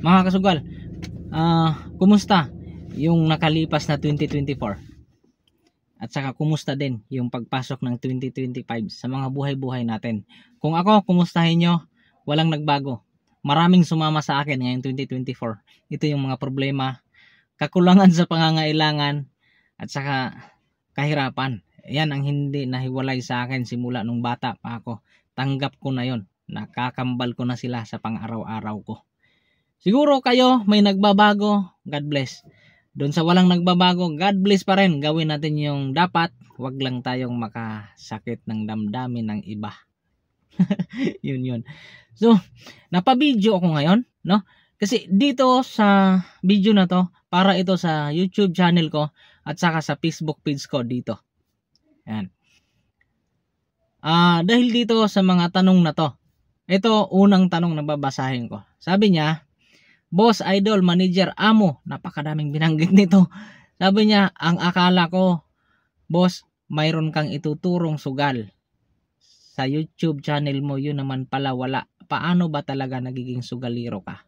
Mga kasugal, kumusta yung nakalipas na 2024? At saka kumusta din yung pagpasok ng 2025 sa mga buhay-buhay natin? Kung ako, kumustahin nyo? Walang nagbago. Maraming sumama sa akin ngayong 2024. Ito yung mga problema, kakulangan sa pangangailangan, at saka kahirapan. Yan ang hindi nahiwalay sa akin simula nung bata pa ako. Tanggap ko na yon. Nakakambal ko na sila sa pang-araw-araw ko. Siguro kayo may nagbabago, God bless. Doon sa walang nagbabago, God bless pa rin. Gawin natin yung dapat. Huwag lang tayong makasakit ng damdamin ng iba. Yun. So, napabidyo ako ngayon, no? Kasi dito sa video na to, para ito sa YouTube channel ko at saka sa Facebook page ko dito. Yan. Dahil dito sa mga tanong na to, ito unang tanong na babasahin ko. Sabi niya, boss, idol, manager, amo, napakadaming binanggit nito. Sabi niya, ang akala ko, boss, mayroon kang ituturong sugal sa YouTube channel mo, yun naman pala wala. Paano ba talaga nagiging sugaliro ka?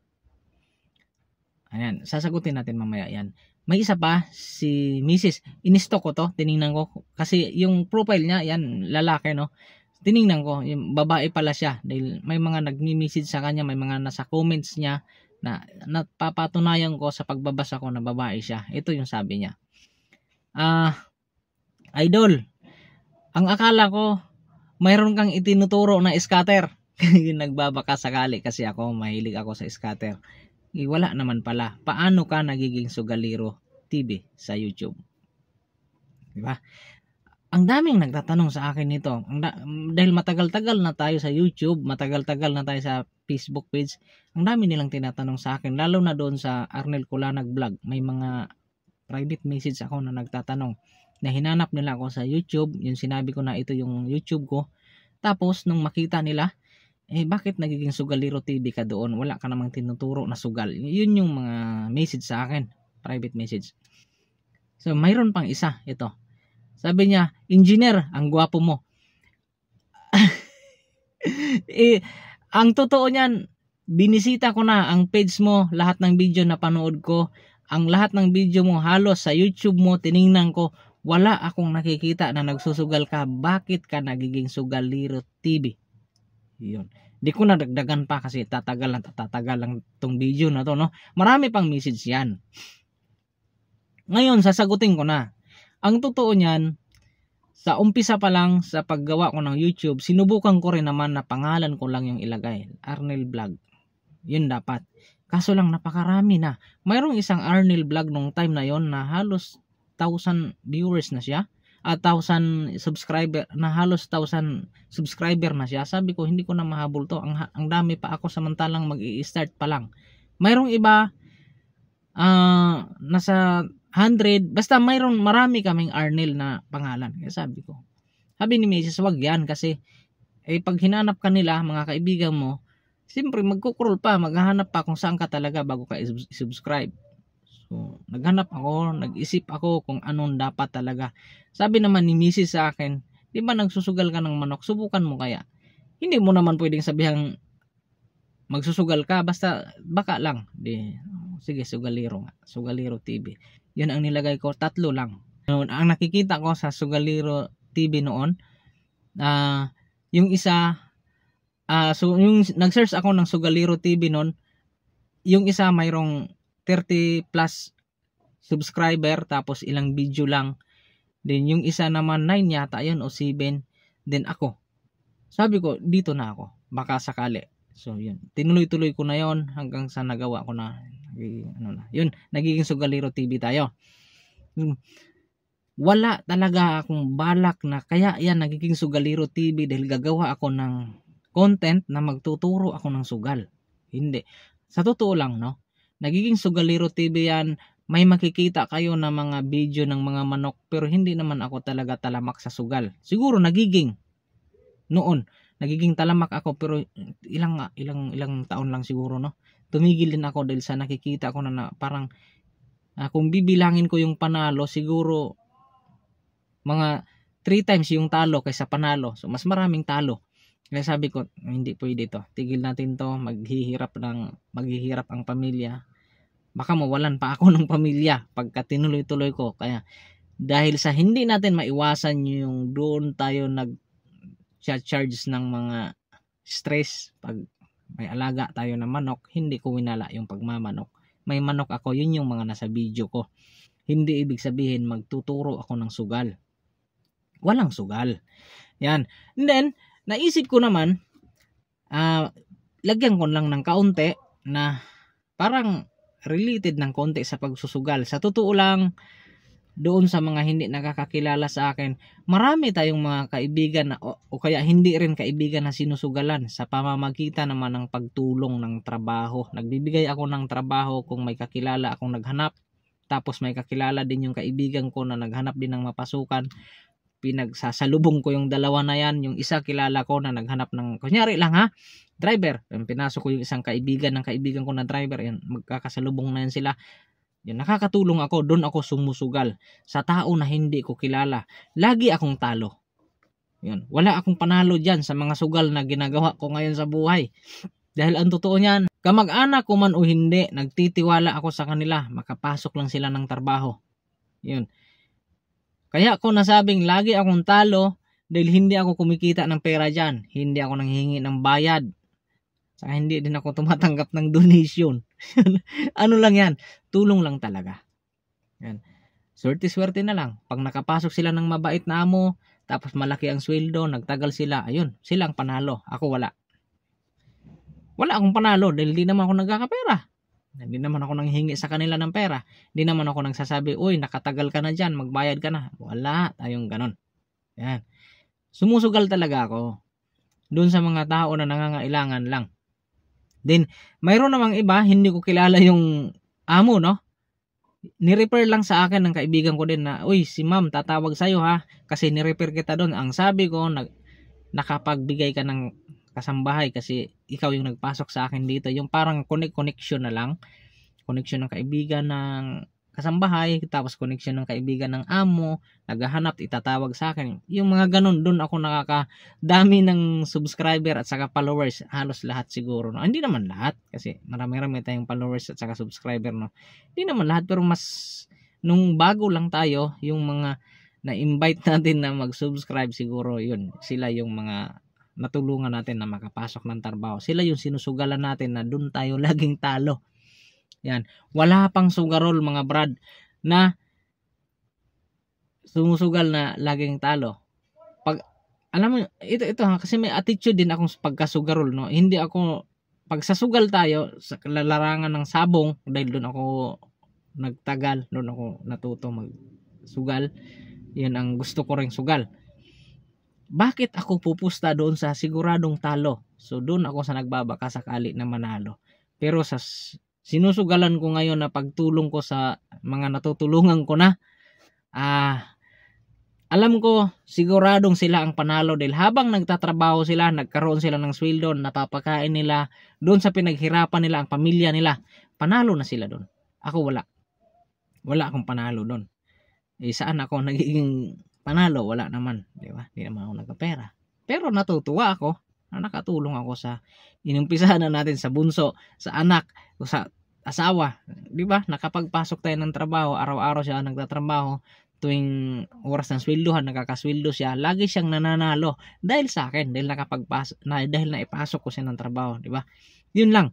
Ayan, sasagutin natin mamaya yan. May isa pa, si Mrs. Inisto ko to, tiningnan ko. Kasi yung profile niya, yan, lalaki, no? Tiningnan ko, yung babae pala siya. Dahil may mga nagmi-message sa kanya, may mga nasa comments niya, na napapatunayan ko sa pagbabasa ko na babae siya. Ito yung sabi niya. Idol, ang akala ko mayroon kang itinuturo na scatter. Nagbabaka sakali kasi ako mahilig ako sa scatter. Wala naman pala. Paano ka nagiging Sugaliro TV sa YouTube? Diba? Ang daming nagtatanong sa akin nito. Dahil matagal-tagal na tayo sa YouTube, matagal-tagal na tayo sa Facebook page, ang dami nilang tinatanong sa akin, lalo na doon sa Arnel Kulanag Vlog. May mga private message ako na nagtatanong na hinanap nila ako sa YouTube. Yung sinabi ko na ito yung YouTube ko. Tapos nung makita nila, bakit nagiging Sugaliro TV ka doon? Wala ka namang tinuturo na sugal. Yun yung mga message sa akin, private message. So mayroon pang isa, ito. Sabi niya, engineer, ang gwapo mo. Ang totoo niyan, binisita ko na ang page mo, lahat ng video na panood ko, ang lahat ng video mo halos sa YouTube mo, tiningnan ko, wala akong nakikita na nagsusugal ka. Bakit ka nagiging Sugaliro TV? Yun. Di ko na dagdagan pa kasi tatagal lang tong video na to, no? Marami pang message yan. Ngayon, sasagutin ko na. Ang totoo niyan, sa umpisa pa lang sa paggawa ko ng YouTube, sinubukan ko rin naman na pangalan ko lang yung ilagay. Arnel Vlog. Yun dapat. Kaso lang napakarami na. Mayroong isang Arnel Vlog nung time na yon na halos 1,000 viewers na siya. At 1,000 subscriber, na halos 1,000 subscriber na siya. Sabi ko, hindi ko na mahabol to. Ang dami pa ako samantalang mag-i-start pa lang. Mayroong iba, nasa 100, basta marami kaming Arnel na pangalan. Kaya sabi ni Mrs. wag yan kasi pag hinanap ka nila, mga kaibigan mo, siyempre magkukrol pa, maghahanap pa kung saan ka talaga bago ka i-subscribe. So, naghanap ako, nag-isip ako kung anong dapat talaga. Sabi naman ni Mrs. sa akin, di ba nagsusugal ka ng manok, subukan mo kaya. Hindi mo naman pwedeng sabihang magsusugal ka, basta baka lang. Sige, Sugaliro nga, Sugaliro TV. Yun ang nilagay ko, 3 lang. Ang nakikita ko sa Sugaliro TV noon, yung isa, so yung nag-search ako ng Sugaliro TV noon, yung isa mayroong 30 plus subscriber, tapos ilang video lang. Then yung isa naman 9 yata yun o 7. Then ako, sabi ko, dito na ako, baka sakali. So yun, tinuloy-tuloy ko na yon hanggang sa nagawa ko na. Yun, nagiging Sugaliro TV tayo. Wala talaga akong balak na kaya yan nagiging Sugaliro TV dahil gagawa ako ng content na magtuturo ako ng sugal. Hindi. Sa totoo lang, no? Nagiging Sugaliro TV yan, may makikita kayo na mga video ng mga manok, pero hindi naman ako talaga talamak sa sugal. Siguro nagiging talamak ako, pero ilang taon lang siguro, no? Tumigil din ako dahil sa nakikita ko na parang kung bibilangin ko yung panalo, siguro mga 3 times yung talo kaysa panalo. So mas maraming talo. Kaya sabi ko, hindi pwede to. Tigil natin to, maghihirap ang pamilya. Baka mawalan pa ako ng pamilya pagka tinuloy-tuloy ko. Kaya dahil sa hindi natin maiwasan yung doon tayo nag-charge ng mga stress pag may alaga tayo ng manok, hindi ko winala yung pagmamanok. May manok ako, yun yung mga nasa video ko. Hindi ibig sabihin magtuturo ako ng sugal. Walang sugal. Yan. And then, naisip ko naman, lagyan ko lang ng kaunti na parang related ng konti sa pagsusugal. Sa totoo lang, doon sa mga hindi nakakakilala sa akin, marami tayong mga kaibigan na, o kaya hindi rin kaibigan na sinusugalan sa pamamagitan naman ng pagtulong ng trabaho. Nagbibigay ako ng trabaho kung may kakilala akong naghanap, tapos may kakilala din yung kaibigan ko na naghanap din ng mapasukan. Pinagsasalubong ko yung dalawa na yan. Yung isa kilala ko na naghanap ng, kunyari lang ha, driver. Pinasok ko yung isang kaibigan ng kaibigan ko na driver. Yan, magkakasalubong na yan sila. Yan, nakakatulong ako, doon ako sumusugal sa tao na hindi ko kilala. Lagi akong talo. Yan, wala akong panalo dyan sa mga sugal na ginagawa ko ngayon sa buhay. Dahil ang totoo niyan, kamag-anak ko man o hindi, nagtitiwala ako sa kanila, makapasok lang sila ng trabaho. Yun. Kaya ako nasabing lagi akong talo dahil hindi ako kumikita ng pera dyan. Hindi ako nanghihingi ng bayad. Saka hindi din ako tumatanggap ng donation. Ano lang yan? Tulong lang talaga. Yan. Swerte-swerte na lang. Pag nakapasok sila ng mabait na amo, tapos malaki ang sweldo, nagtagal sila, ayun, silang panalo. Ako wala. Wala akong panalo dahil di naman ako nagkakapera. Hindi naman ako nanghihingi sa kanila ng pera. Hindi naman ako nagsasabi, uy, nakatagal ka na dyan, magbayad ka na. Wala tayong ganon. Yan. Sumusugal talaga ako doon sa mga tao na nangangailangan lang. Then, mayroon namang iba, hindi ko kilala yung amo, no? Ni-refer lang sa akin ng kaibigan ko din na, uy, si ma'am, tatawag sa'yo ha, kasi ni-refer kita doon. Ang sabi ko, nakapagbigay ka ng kasambahay kasi ikaw yung nagpasok sa akin dito. Yung parang connection na lang. Connection ng kaibigan ng kasambahay, tapos connection ng kaibigan ng amo, naghahanap, itatawag sa akin. Yung mga ganun, doon ako nakakadami ng subscriber at saka followers. Halos lahat siguro. No? Hindi naman lahat, kasi marami-rami tayong followers at saka subscriber. No? Hindi naman lahat, pero mas, nung bago lang tayo, yung mga na-invite natin na mag-subscribe siguro, yun, sila yung mga natulungan natin na makapasok ng trabaho. Sila yung sinusugalan natin na doon tayo laging talo. Yan. Wala pang sugarol mga brad na sumusugal na laging talo. Pag alam mo ito ha, kasi may attitude din akong pagkasugarol, no. Hindi ako pag sa sugal tayo sa larangan ng sabong dahil doon ako nagtagal, doon ako natuto magsugal. 'Yun ang gusto ko ring sugal. Bakit ako pupusta doon sa siguradong talo? So doon ako sa nagbabaka sakali na manalo. Pero sa sinusugalan ko ngayon na pagtulong ko sa mga natutulungan ko na, alam ko siguradong sila ang panalo dahil habang nagtatrabaho sila, nagkaroon sila ng sweldo, napapakain nila doon sa pinaghirapan nila ang pamilya nila, panalo na sila doon. Ako wala akong panalo doon. Saan ako nagiging panalo? Wala naman, di ba? Hindi naman ako nagkapera, pero natutuwa ako na nakatulong ako sa inumpisahan na natin sa bunso, sa anak, o sa asawa, di ba? Nakapagpasok tayo ng trabaho, araw-araw siya nagtatrabaho, tuwing oras ng sweldohan, nakakasweldo siya, lagi siyang nananalo dahil sa akin, dahil dahil naipasok ko siya ng trabaho, di ba? Yun lang.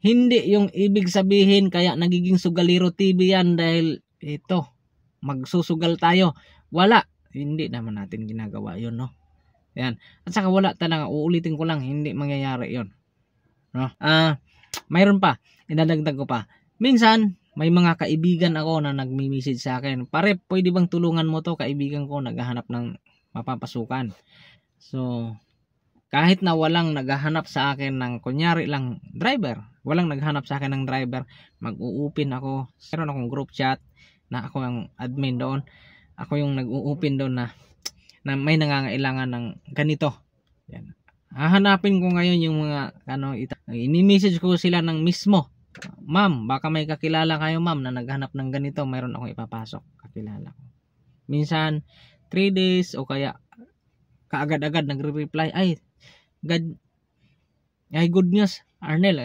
Hindi yung ibig sabihin kaya nagiging Sugalero TV yan dahil ito, magsusugal tayo. Wala. Hindi naman natin ginagawa yun, no? Yan. At saka wala talaga, uulitin ko lang, hindi mangyayari yun. No? Mayroon pa, idadagdag ko pa. Minsan, may mga kaibigan ako na nagmi-message sa akin, pare, pwede bang tulungan mo to? Kaibigan ko naghahanap ng mapapasukan. So, kahit na walang naghahanap sa akin ng, kunyari lang, driver, walang naghahanap sa akin ng driver, mag-uupin ako. Meron akong group chat na ako ang admin doon. Ako yung nag-uupin doon na may nangangailangan ng ganito. Yan. Hahanapin ko ngayon yung mga ini-message ko sila ng mismo. Ma'am, baka may kakilala kayo ma'am na naghanap ng ganito, mayroon akong ipapasok, kakilala ko. Minsan 3 days o kaya kaagad-agad nagre-reply, ay God, ay good news, Arnel,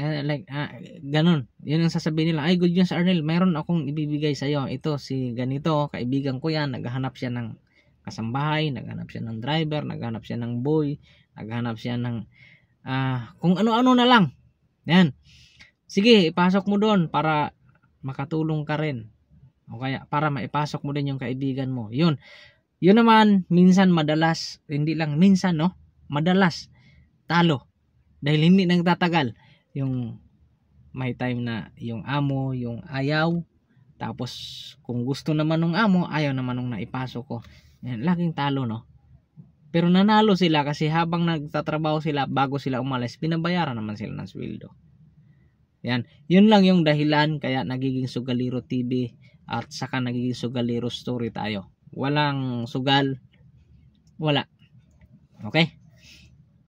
ganun. Yun ang sasabihin nila, ay good news, Arnel, mayroon akong ibibigay sa iyo. Ito, si ganito, kaibigan ko yan, naghahanap siya ng kasambahay, naghahanap siya ng driver, naghahanap siya ng boy, naghahanap siya ng kung ano-ano na lang. Yan. Sige, ipasok mo doon para makatulong ka rin. O kaya para maipasok mo din yung kaibigan mo. Yun. Yun naman, minsan madalas, hindi lang minsan, no? Madalas, talo. Dahil hindi nagtatagal. Yung may time na yung amo, yung ayaw. Tapos, kung gusto naman ng amo, ayaw naman nung naipasok ko. Yan, laging talo, no? Pero nanalo sila kasi habang nagtatrabaho sila, bago sila umalis, binabayaran naman sila ng sweldo. Yan. Yun lang yung dahilan kaya nagiging Sugaliro TV at saka nagiging Sugaliro Story tayo. Walang sugal. Wala. Okay?